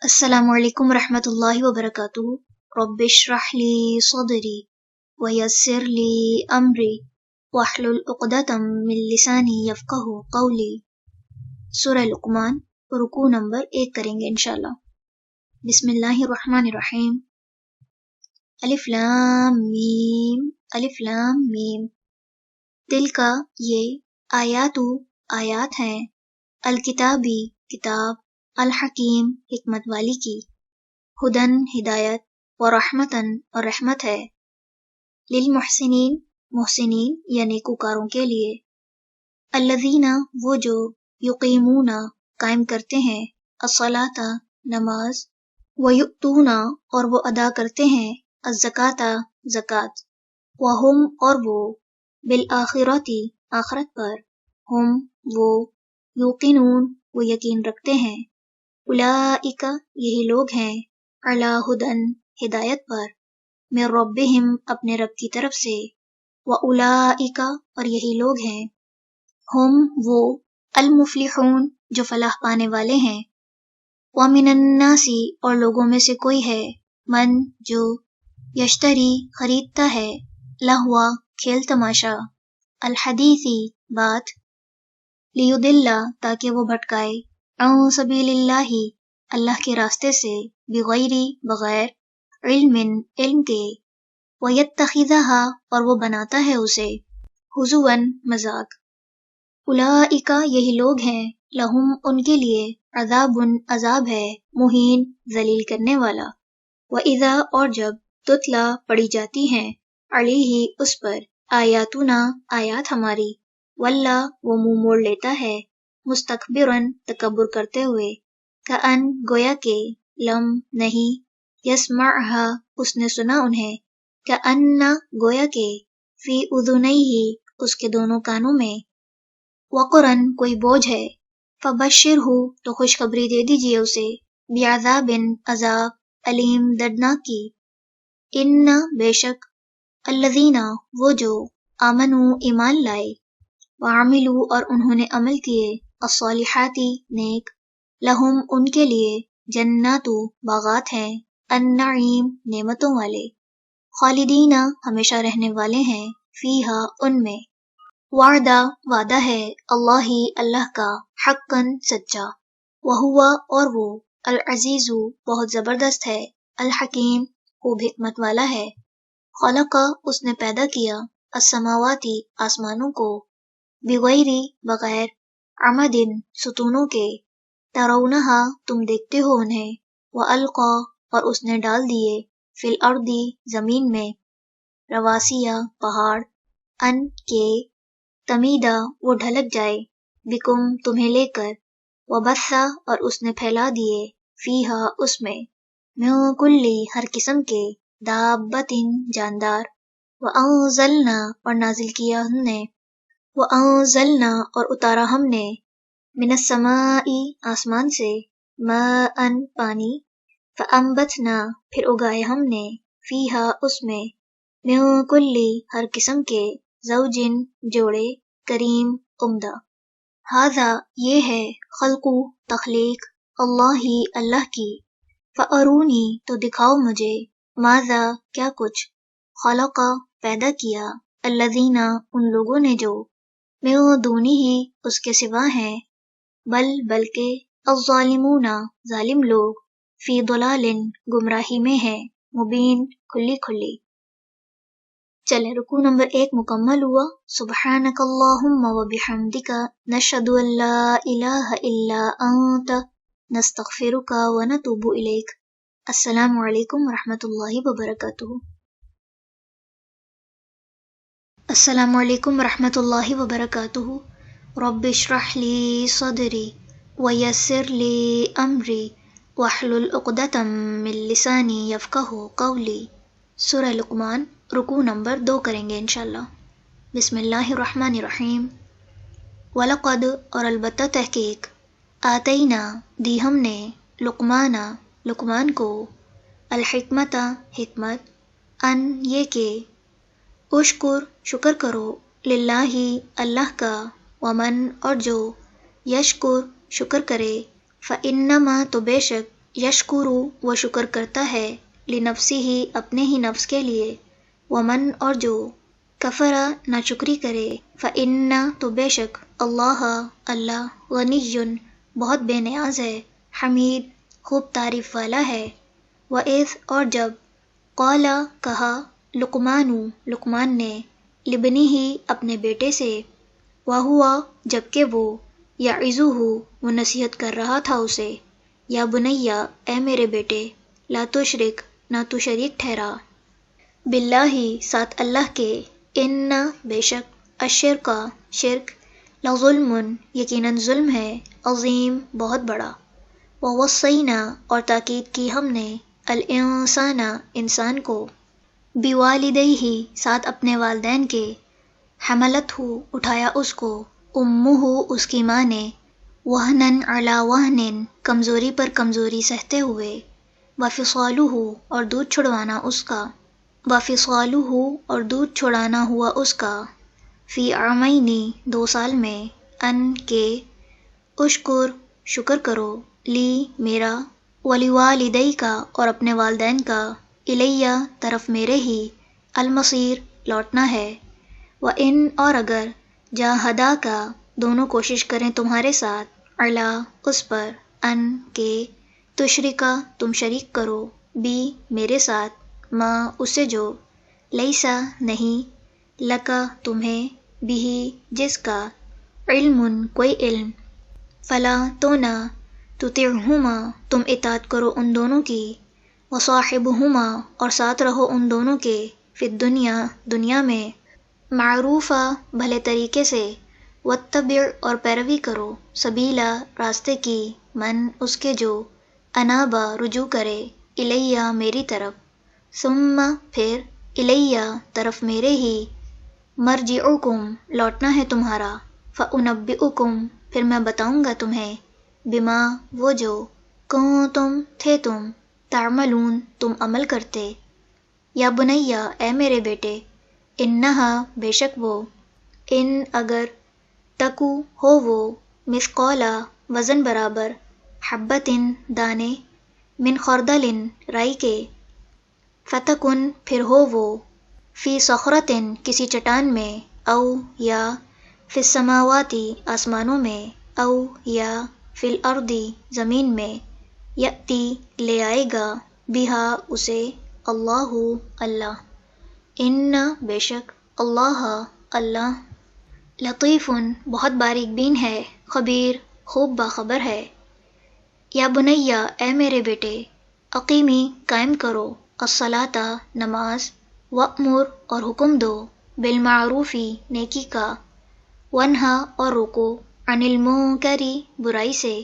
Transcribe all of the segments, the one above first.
السلام علیکم ورحمۃ اللہ وبرکاتہ۔ رب اشرح لی صدری ویسر لی امری واحلل عقدۃ من لسانی یفقہوا قولی۔ سورہ لقمان، رکوع نمبر 1 کریں گے انشاءاللہ۔ بسم اللہ الرحمن الرحیم۔ الف لام میم، الف لام میم۔ تلک یہ آیات ہیں، الکتابی کتاب، الحکیم حکمت والی کی، ہدن ہدایت، ورحمتن اور رحمت ہے، للمحسنین محسنین یا نیکوکاروں کے لیے، الذین وہ جو یقیمون قائم کرتے ہیں، الصلاۃ نماز، ویؤتون اور وہ ادا کرتے ہیں، الزکاۃ زکوٰۃ، وہم اور وہ، بالآخرۃ آخرت پر، ہم وہ، یوقنون وہ یقین رکھتے ہیں، اولئک یہی لوگ ہیں، علی ھدی ہدایت پر، من ربہم اپنے رب کی طرف سے، واولئک اور یہی لوگ ہیں، ہم وہ، المفلحون جو فلاح پانے والے ہیں، ومن الناس اور لوگوں میں سے کوئی ہے، من جو، یشتری خریدتا ہے، لہوا کھیل تماشا، الحدیثی بات، لیضل تاکہ وہ بھٹکائے، عن سبیل اللہ اللہ کے راستے سے، بغیر بغیر، علم کے، ویتخذھا اور وہ بناتا ہے اسے، ہزوا مذاق، اولئک یہی لوگ ہیں، لہم ان کے لیے، عذاب ہے، مہین ذلیل کرنے والا، وَإِذَا اور جب، تتلی پڑھی جاتی ہیں، علیہ اس پر، آیاتنا آیات ہماری، ولا وہ منہ موڑ لیتا ہے، مستکبرا تکبر کرتے ہوئے، کأن گویا کہ، لم نہیں، یسمعھا اس نے سنا انہیں، کأن گویا کہ، فی اذنیہ اس کے دونوں کانوں میں، وقرن کوئی بوجھ ہے، فبشرہ تو خوشخبری دے دیجئے اسے، بعذاب عذاب، علیم دردناک کی، ان بے شک، الذین وہ جو، آمنوا ایمان لائے، وعملوا اور انہوں نے عمل کیے، الصالحات نیک، لہم ان کے لیے، جنات باغات ہیں، النعیم نعمتوں والے، خالدین ہمیشہ رہنے والے ہیں، فیہا ان میں، وعدہ وعدہ ہے، اللہ کا، حقا سچا، وہو اور وہ، العزیز بہت زبردست ہے، الحکیم خوب حکمت والا ہے، خلق اس نے پیدا کیا، السماوات آسمانوں کو، بغیر بغیر، عمد ستونوں کے، ترونہا تم دیکھتے ہو انہیں، والقی اور اس نے ڈال دیے، فی الارض زمین میں، رواسیا پہاڑ، ان کے، تمیدا وہ ڈھلک جائے، بکم تمہیں لے کر، وبثا اور اس نے پھیلا دیے، فیہا اس میں، من کل ہر قسم کے، دابت جاندار، وانزلنا اور نازل کیا ہم نے، وانزلنا اور اتارا ہم نے، من السماء آسمان سے، ماء پانی، فانبتنا پھر اگائے ہم نے، فیہا اس میں، من کل ہر قسم کے، زوج جوڑے، کریم عمدہ، ھذا یہ ہے، خلق تخلیق، اللہ کی، فارونی تو دکھاؤ مجھے، ماذا کیا کچھ، خلق پیدا کیا، الذین ان لوگوں نے جو، من دونہ اس کے سوا ہیں، بلکہ، الظالمون ظالم لوگ، فی ضلال گمراہی میں ہیں، مبین کھلی کھلی۔ چلیں رکوع نمبر 1 مکمل ہوا۔ سبحانک اللہم وبحمدک، نشہد ان لا الہ الا انت، نستغفرک ونتوب الیک۔ السلام علیکم ورحمۃ اللہ وبرکاتہ۔ السلام علیکم ورحمۃ اللہ وبرکاتہ۔ رب اشرح لی صدری ویسر لی امری واحلل عقدۃ من لسانی یفقہوا قولی۔ سورہ لقمان، رکوع نمبر 2 کریں گے انشاءاللہ۔ بسم اللہ الرحمن الرحیم۔ وَلَقَدْ اور البتہ تحقیق، آتینا دی ہم نے، لقمان کو، الحکمت حکمت، ان یہ کہ، اشکر شکر کرو، للہ اللہ کا، ومن اور جو، یشکر شکر کرے، فإنما تو بے شک، یشکرو وہ شکر کرتا ہے، لنفسہ اپنے ہی نفس کے لیے، ومن اور جو کفرا ناشکری کرے، فإن تو بے شک اللہ اللہ غنی بہت بے نیاز ہے، حمید خوب تعریف والا ہے، وإذ اور جب قال کہا لقمان نے لابنہ اپنے بیٹے سے، وہوا جبکہ وہ یعظہ وہ نصیحت کر رہا تھا اسے، یا بنیا اے میرے بیٹے، لا تشرک نہ تو شریک ٹھہرا، باللہ ساتھ اللہ کے، ان بے شک الشرک شرک لظلم یقیناً ظلم ہے، عظیم بہت بڑا، ووصینا اور تاکید کی ہم نے الانسان انسان کو، بوالدیہ ساتھ اپنے والدین کے، حملت ہو اٹھایا اس کو، امہ اس کی ماں نے، وہنن علی وہنن کمزوری پر کمزوری سہتے ہوئے، وفصالہ اور دودھ چھڑوانا اس کا، وفصالہ اور دودھ چھڑانا ہوا اس کا، فی عامین 2 سال میں، ان کے اشکر شکر کرو، لی میرا، ولوالدیک اور اپنے والدین کا، الیہ طرف میرے ہی، المصیر لوٹنا ہے، وَإِنْ اور اگر جاہداک دونوں کوشش کریں تمہارے ساتھ، علی اس پر، ان کے تشرکا تم شریک کرو، بی میرے ساتھ، ما اسے جو، لیسا نہیں، لکا تمہیں، بھی جس کا، علم کوئی علم، فلا تو نہ، تطعہما تم اطاعت کرو ان دونوں کی، وصاحبہما اور ساتھ رہو ان دونوں کے، فی الدنیا دنیا میں، معروفا بھلے طریقے سے، واتبع اور پیروی کرو، سبیلا راستے کی، من اس کے جو، انابا رجوع کرے، الیہ میری طرف، ثم پھر، الیہ طرف میرے ہی، مرجعکم لوٹنا ہے تمہارا، فانبئکم پھر میں بتاؤں گا تمہیں، بما وہ جو، کنتم تھے تم، تعملون تم عمل کرتے، یا بنیا اے میرے بیٹے، انہا بے شک وہ، ان اگر، تکو ہو وہ، مثقالا وزن برابر، حبتن دانے، من خردل رائی کے، فتکن پھر ہو وہ، فی صخرتن کسی چٹان میں، او یا، فی السماواتی آسمانوں میں، او یا، فی الارضی زمین میں، یأتی لے آئے گا، بہا اسے، اللہ اللہ، ان بے شک اللہ اللہ، لطیف بہت باریک بین ہے، خبیر خوب باخبر ہے، یا بنیا اے میرے بیٹے، اقیمی قائم کرو، الصلاۃ نماز، وأمر اور حکم دو، بالمعروفی نیکی کا، ونہا اور روکو، عن المنکر برائی سے،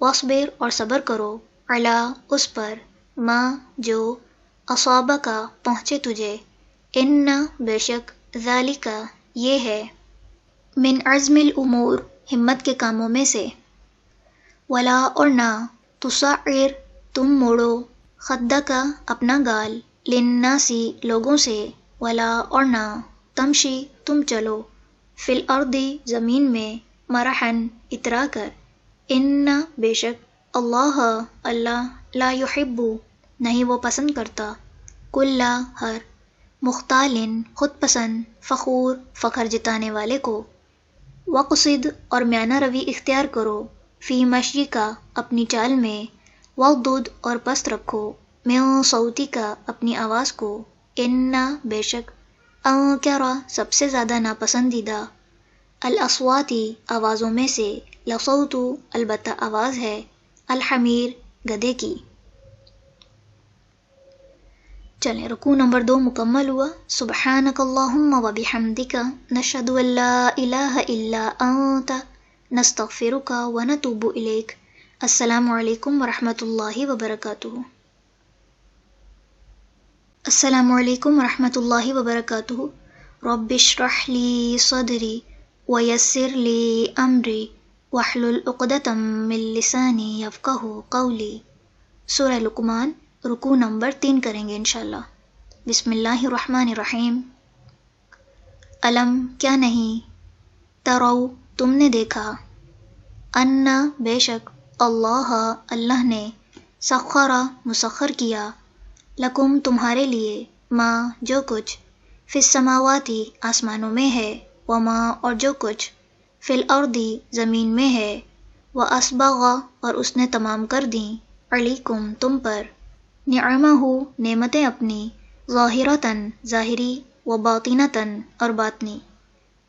واصبر اور صبر کرو، علی اس پر، ما جو، اصابک پہنچے تجھے، ان بے شک، ذالک یہ ہے، من عزم الامور ہمت کے کاموں میں سے، ولا اور نہ، تصعر تم موڑو، خدک اپنا گال، للناسی لوگوں سے، ولا اور نہ، تمشی تم چلو، فی الارض زمین میں، مرحن اترا کر، ان بے شک، اللہ اللہ، لا یحب نہیں وہ پسند کرتا، کل ہر، مختال خود پسند، فخور فخر جتانے والے کو، وقصد اور میانہ روی اختیار کرو، فی مشی کا اپنی چال میں، وغضض اور پست رکھو، من صوتی کا اپنی آواز کو، ان بے شک، انکرا سب سے زیادہ ناپسندیدہ، الاصواتی آوازوں میں سے، لصوت البتہ آواز ہے، الحمیر گدھے کی۔ چلیں رکوع نمبر 2 مکمل ہوا، سبحانک اللہم و بحمدک، نشہد ان لا الہ الا انت، نستغفرک و نتوب الیک۔ السلام علیکم ورحمۃ اللہ وبرکاتہ۔ السلام علیکم ورحمۃ اللہ وبرکاتہ۔ رب اشرح لی صدری ویسر لی امری واحلل عقدۃ من لسانی یفقہوا قولی۔ سورہ لقمان، رکوع نمبر 3 کریں گے انشاءاللہ۔ بسم اللہ الرحمن الرحیم۔ علم کیا نہیں، ترو تم نے دیکھا، انا بے شک، اللہ اللہ نے، سخرا مسخر کیا، لکم تمہارے لیے، ما جو کچھ، فی السماواتی آسمانوں میں ہے، وما اور جو کچھ، فی الارضی زمین میں ہے، واسبغ اور اس نے تمام کر دیں، علیکم تم پر، نعمہ نعمتیں اپنی، ظاہرتاً ظاہری، و باطنتاً اور باطنی،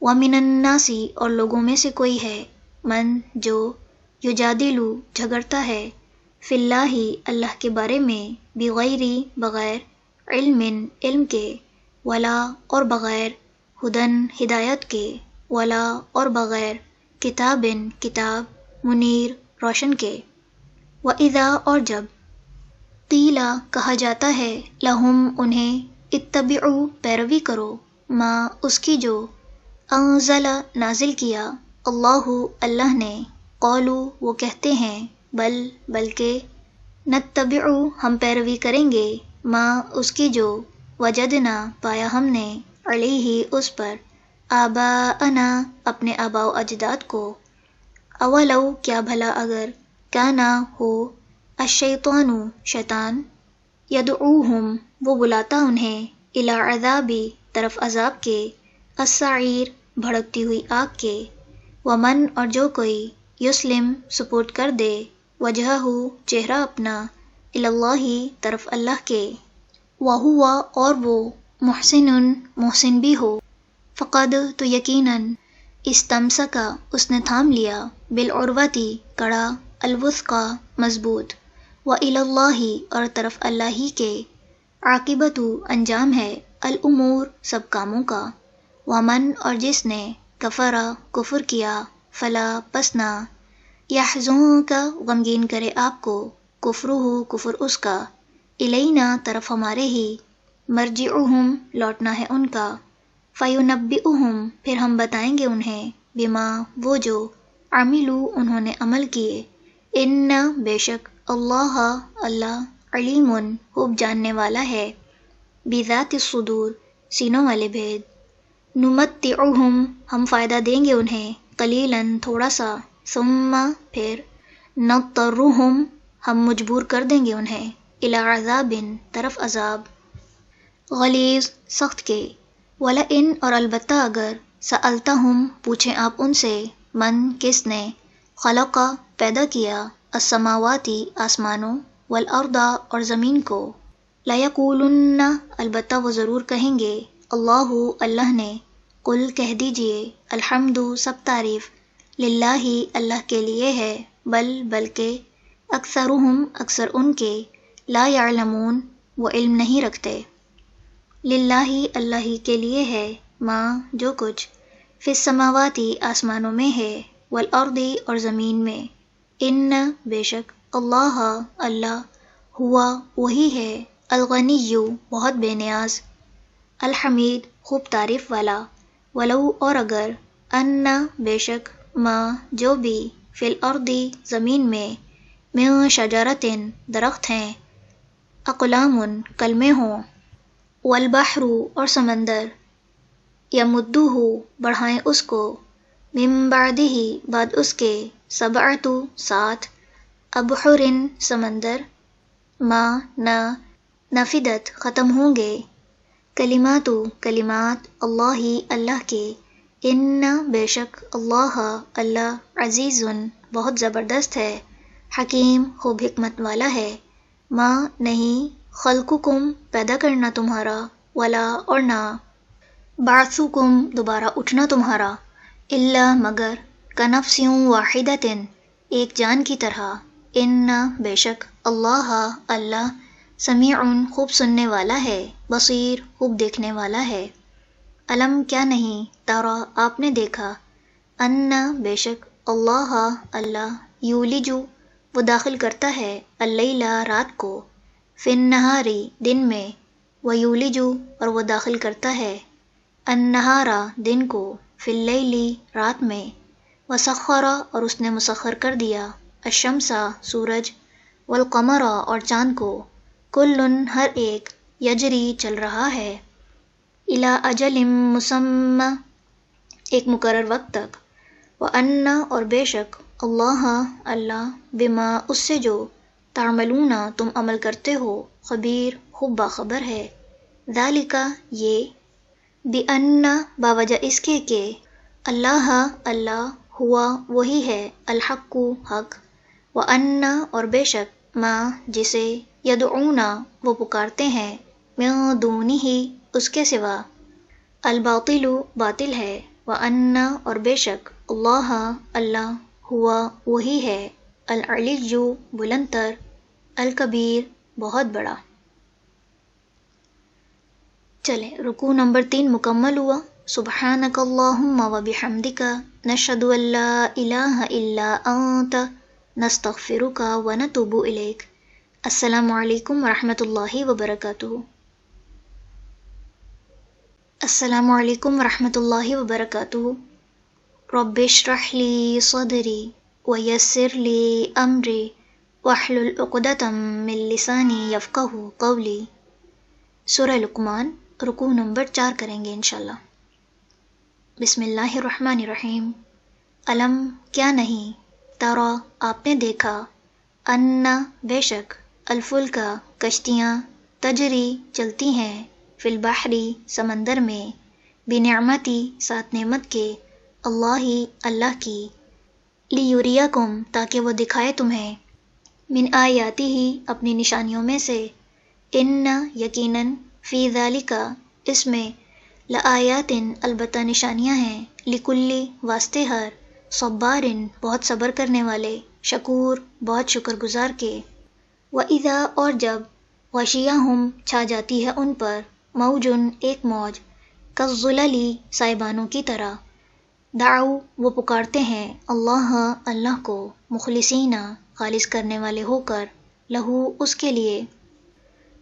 ومن الناس اور لوگوں میں سے کوئی ہے، من جو، یجادلو جھگڑتا ہے، فی اللہ اللہ کے بارے میں، بغیر بغیر، علم علم کے، ولا اور بغیر، ہدن ہدایت کے، ولا اور بغیر، کتاب کتاب، منیر روشن کے، وَإِذَا اور جب، قیلا کہا جاتا ہے، لہم انہیں، اتبعوا پیروی کرو، ما اس کی جو، انزل نازل کیا، اللہ اللہ نے، قولو وہ کہتے ہیں، بلکہ، نتبع ہم پیروی کریں گے، ما اس کی جو، وجدنا پایا ہم نے، علیہ اس پر، آباءنا اپنے آباء و اجداد کو، اولو کیا بھلا اگر، کانا ہو، الشیطان شیطان، یدعوہم وہ بلاتا انہیں، الی عذابی طرف عذاب کے، السعیر بھڑکتی ہوئی آگ کے، ومن اور جو کوئی، یسلم سپورٹ کر دے، وجہہ چہرہ اپنا، اللہ طرف اللہ کے، وہو اور وہ، محسن محسن بھی ہو، فقد تو یقیناً، استمسکا اس نے تھام لیا، بالعروتی کڑا، الوثقی مضبوط، وإلی اللہ اور طرف اللہ ہی کے، عاقبۃ انجام ہے، الامور سب کاموں کا، ومن اور جس نے، کفرا کفر کیا، فلا پس نہ، یحزنک غمگین کرے آپ کو، کفرہ کفر اس کا، الینا طرف ہمارے ہی، مرجعہم لوٹنا ہے ان کا، فینبئہم پھر ہم بتائیں گے انہیں، بما وہ جو، عملوا انہوں نے عمل کیے، ان بے شک، اللہ اللہ، علیم خوب جاننے والا ہے، بذات الصدور سینوں والے بھید، نمتعہم ہم فائدہ دیں گے انہیں، قلیلاً تھوڑا سا، ثم پھر، نضطرہم ہم مجبور کر دیں گے انہیں، الی عذاب طرف عذاب، غلیظ سخت کے، ولئن اور البتہ اگر، سألتہم پوچھیں آپ ان سے، من کس نے، خلق پیدا کیا، السماواتی آسمانوں، والارض اور زمین کو، لیقولن البتہ وہ ضرور کہیں گے، اللہ اللہ نے، قل کہہ دیجئے، الحمد سب تعریف، للہ اللہ کے لیے ہے، بلکہ، اکثرہم اکثر ان کے، لا یعلمون وہ علم نہیں رکھتے، للہ اللہ ہی کے لیے ہے، ما جو کچھ، فی السماواتی آسمانوں میں ہے، والارض اور زمین میں، ان بے شک، اللہ اللہ، ہوا وہی ہے، الغنی بہت بے نیاز، الحمید خوب تعریف والا، ولو اور اگر، ان بے شک، ما جو بھی، فی الارض زمین میں، من شجرۃ درخت ہیں، اقلام کلمے ہوں، والبحر اور سمندر، یمدہ بڑھائیں اس کو، من بعدہ بعد اس کے، سبعۃ سات، ابحر سمندر، ما نہ، نفدت ختم ہوں گے، کلمات کلمات، اللہ اللہ کے، ان بے شک، اللہ اللہ، عزیز بہت زبردست ہے، حکیم خوب حکمت والا ہے، ما نہیں، خلقکم پیدا کرنا تمہارا، ولا اور نہ، بعثکم دوبارہ اٹھنا تمہارا، الا مگر، کنفس واحدۃ ایک جان کی طرح، ان بے شک، اللہ اللہ، سمیع خوب سننے والا ہے، بصیر خوب دیکھنے والا ہے، علم کیا نہیں، ترا آپ نے دیکھا، ان بے شک، اللہ اللہ، یولج وہ داخل کرتا ہے، اللیل رات کو، فی النہار دن میں، ویولج اور وہ داخل کرتا ہے، النہار دن کو، فی اللیل رات میں، وسخر اور اس نے مسخر کر دیا، الشمس سورج، والقمر اور چاند کو، کل ہر ایک، یجری چل رہا ہے، الی اجل مسمی ایک مقرر وقت تک، وان اور بے شک، اللہ اللہ، بما اس سے جو، تعملون تم عمل کرتے ہو، خبیر خوب باخبر ہے، ذالک یہ، بِأَنَّ باوجہ اس کے کہ اللہ اللہ ہوا وہی ہے، الحق حق، وَأَنَّ اور بے شک ما جسے یدعون وہ پکارتے ہیں، من دونہ اس کے سوا، الباطل باطل ہے، وَأَنَّ اور بے شک اللہ اللہ ہوا وہی ہے، العلی بلند تر، الکبیر بہت بڑا۔ چلیں رکوع نمبر 3 مکمل ہوا۔ سبحانک اللہم و بحمدک نشہد ان لا الہ الا انت نستغفرک و نتوب الیک۔ السلام علیکم ورحمۃ اللہ وبرکاتہ۔ السلام علیکم ورحمۃ اللہ وبرکاتہ۔ رب اشرح لی صدری ویسر لی امری واحلل عقدۃ من لسانی یفقہوا قولی۔ سورہ لقمان رکوع نمبر 4 کریں گے انشاءاللہ۔ بسم اللہ الرحمن الرحیم۔ علم کیا نہیں، ترا آپ نے دیکھا، ان بے شک، الفلک کشتیاں، تجری چلتی ہیں، فی البحری سمندر میں، بنعمتی ساتھ نعمت کے، اللہ اللہ کی، لیریکم تاکہ وہ دکھائے تمہیں، من آیاتی ہی اپنی نشانیوں میں سے، ان یقیناً، فی ذالک اس میں، لآیات البتہ نشانیاں ہیں، لکلی واسطے ہر، صبار بہت صبر کرنے والے، شکور بہت شکر گزار کے، وَإِذَا اور جب، غشیہم چھا جاتی ہے ان پر، موجن ایک موج، کالظلل سائبانوں کی طرح، دعوا وہ پکارتے ہیں، اللہ اللہ کو، مخلصین خالص کرنے والے ہو کر، لہو اس کے لیے،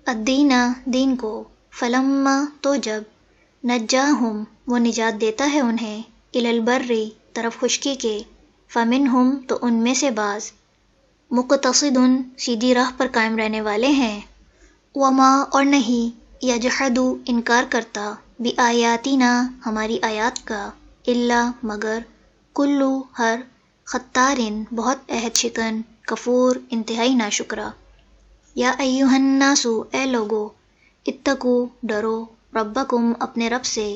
الدین دین کو، فلما تو جب، نجاہم وہ نجات دیتا ہے انہیں، الی البر طرف خشکی کے، فمنہم تو ان میں سے بعض، مقتصد سیدھی راہ پر قائم رہنے والے ہیں، وما اور نہیں، یجحد انکار کرتا، بآیاتنا ہماری آیات کا، الا مگر، کلو ہر، خطار بہت عہد شکن، کفور انتہائی ناشکرا۔ یا ایہا الناس اے لوگو، اتقو ڈرو، ربکم اپنے رب سے،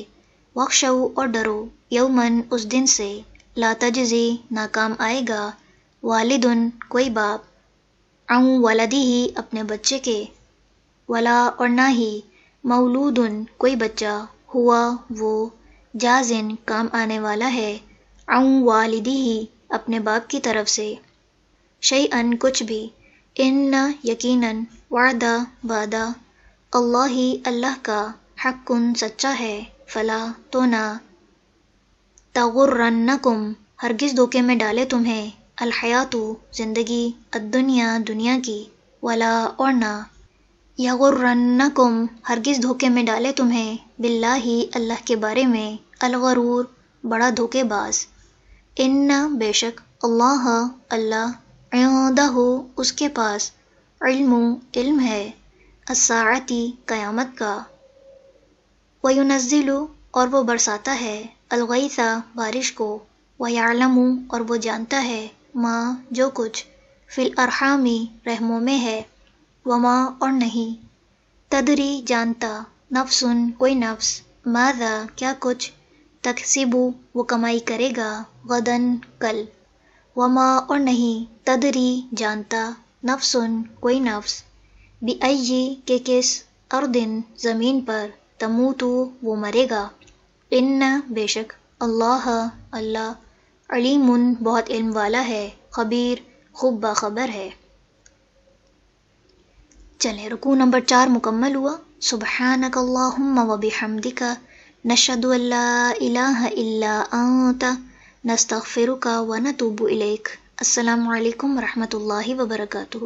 واخشوا اور ڈرو، یومن اس دن سے، لا تجزی ناکام آئے گا، والدن کوئی باپ، عن ولدہ اپنے بچے کے، ولا اور نہ ہی، مولودن کوئی بچہ، ہوا وہ، جازن کام آنے والا ہے، عن والدہ اپنے باپ کی طرف سے، شیئن کچھ بھی، ان یقیناً، وعدہ وعدہ، اللہ اللہ کا، حق سچا ہے، فلا تو نہ، تغرنکم ہرگز دھوکے میں ڈالے تمہیں، الحیات زندگی، الدنیا دنیا کی، ولا اور نہ، یغرنکم ہرگز دھوکے میں ڈالے تمہیں، باللہ اللہ کے بارے میں، الغرور بڑا دھوکے باز، ان بے شک، اللہ اللہ، عندہ اس کے پاس، علم ہے، الساعتی قیامت کا، وینزل اور وہ برساتا ہے، الغیث بارش کو، ویعلم اور وہ جانتا ہے، ما جو کچھ، فی الارحام رحموں میں ہے، وما اور نہیں، تدری جانتا، نفس کوئی نفس، ماذا کیا کچھ، تکسب وہ کمائی کرے گا، غدن کل، وما اور نہیں، تدری جانتا، نفس کوئی نفس، بأئی کہ کس، اردن زمین پر، تموت وہ مرے گا، ان بے شک، اللہ اللہ، علیم بہت علم والا ہے، خبیر خوب باخبر ہے۔ چلیں رکوع نمبر 4 مکمل ہوا۔ سبحانک اللہم و بحمدک نشہد ان لا الہ الا انت نستغفرک و نتوب الیک۔ السلام علیکم ورحمۃ اللہ وبرکاتہ۔